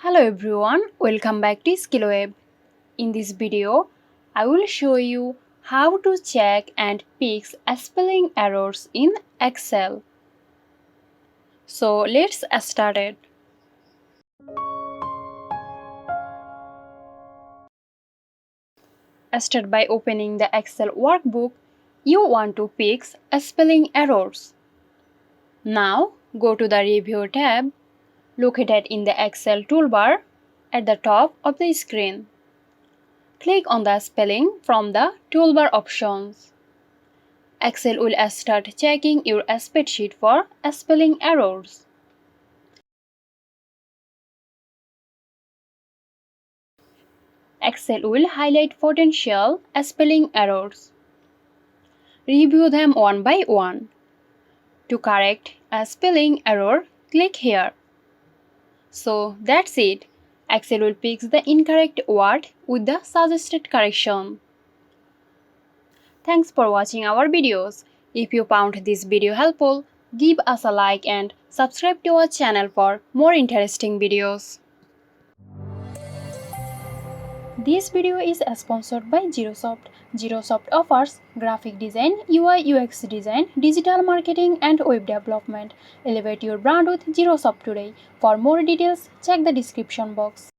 Hello everyone, welcome back to SkillWeb. In this video, I will show you how to check and fix spelling errors in Excel. So let's start it. Start by opening the Excel workbook. You want to fix spelling errors. Now go to the Review tab located in the Excel toolbar at the top of the screen. Click on the spelling from the toolbar options. Excel will start checking your spreadsheet for spelling errors. Excel will highlight potential spelling errors. Review them one by one. To correct a spelling error, click here. So that's it. Excel will fix the incorrect word with the suggested correction. Thanks for watching our videos. If you found this video helpful, give us a like and subscribe to our channel for more interesting videos. This video is sponsored by Xirosoft. Xirosoft offers graphic design, UI UX design, digital marketing and web development. Elevate your brand with Xirosoft today. For more details, check the description box.